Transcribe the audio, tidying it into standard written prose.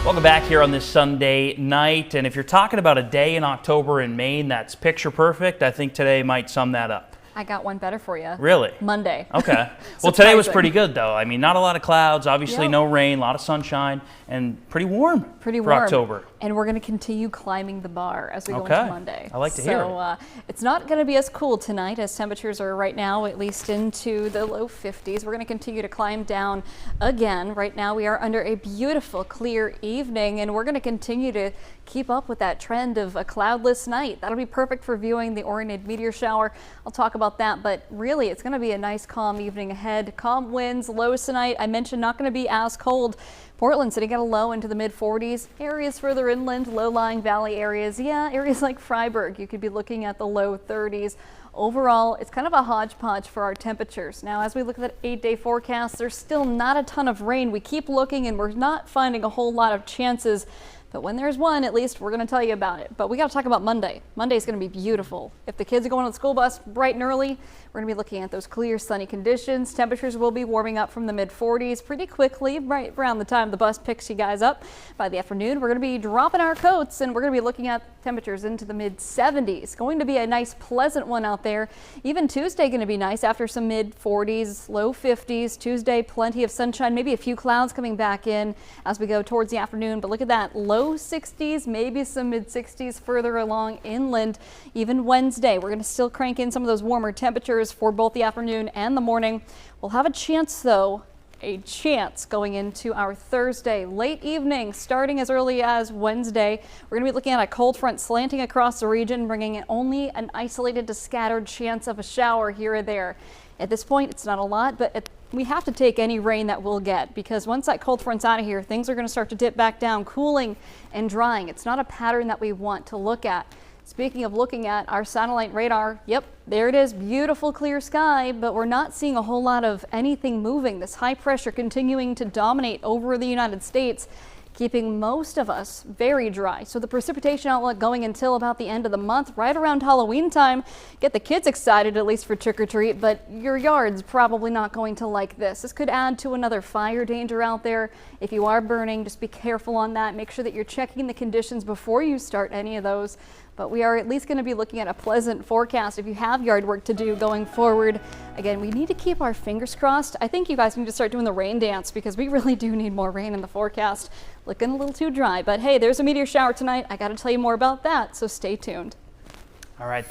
Welcome back here on this Sunday night. And if you're talking about a day in October in Maine that's picture perfect, I think today might sum that up. I got one better for you. Really? Monday. Okay. Well, today was pretty good, though. I mean, not a lot of clouds, obviously no rain, a lot of sunshine, and pretty warm for October. And we're going to continue climbing the bar as we go into Monday. I like to hear it. It's not going to be as cool tonight as temperatures are right now, at least into the low 50s. We're going to continue to climb down again. Right now we are under a beautiful clear evening, and we're going to continue to keep up with that trend of a cloudless night. That'll be perfect for viewing the Orionid meteor shower. I'll talk about that, but really it's going to be a nice calm evening ahead. Calm winds, lows tonight. I mentioned not going to be as cold. Portland sitting at a low into the mid 40s. Areas further inland, low-lying valley areas, areas like Freiburg, you could be looking at the low 30s. Overall, it's kind of a hodgepodge for our temperatures. Now, as we look at that 8-day forecast, there's still not a ton of rain. We keep looking and we're not finding a whole lot of chances. But when there's one, at least we're going to tell you about it. But we got to talk about Monday. Monday's going to be beautiful. If the kids are going on the school bus bright and early, we're going to be looking at those clear, sunny conditions. Temperatures will be warming up from the mid 40s pretty quickly, right around the time the bus picks you guys up. By the afternoon, we're going to be dropping our coats and we're going to be looking at temperatures into the mid 70s. Going to be a nice, pleasant one out there. Even Tuesday going to be nice after some mid 40s, low 50s. Tuesday, plenty of sunshine, maybe a few clouds coming back in as we go towards the afternoon. But look at that, low 60s, maybe some mid 60s further along inland. Even Wednesday, we're going to still crank in some of those warmer temperatures for both the afternoon and the morning. We'll have a chance though, going into our Thursday late evening, starting as early as Wednesday. We're going to be looking at a cold front slanting across the region, bringing in only an isolated to scattered chance of a shower here or there. At this point, it's not a lot, but we have to take any rain that we'll get, because once that cold front's out of here, things are going to start to dip back down, cooling and drying. It's not a pattern that we want to look at. Speaking of looking at our satellite radar, yep, there it is, beautiful clear sky, but we're not seeing a whole lot of anything moving. This high pressure continuing to dominate over the United States, keeping most of us very dry. So the precipitation outlook going until about the end of the month, right around Halloween time. Get the kids excited, at least for trick-or-treat, but your yard's probably not going to like this. This could add to another fire danger out there. If you are burning, just be careful on that. Make sure that you're checking the conditions before you start any of those. But we are at least going to be looking at a pleasant forecast if you have yard work to do going forward. Again, we need to keep our fingers crossed. I think you guys need to start doing the rain dance, because we really do need more rain in the forecast. Looking a little too dry, but hey, there's a meteor shower tonight. I got to tell you more about that, so stay tuned. All right.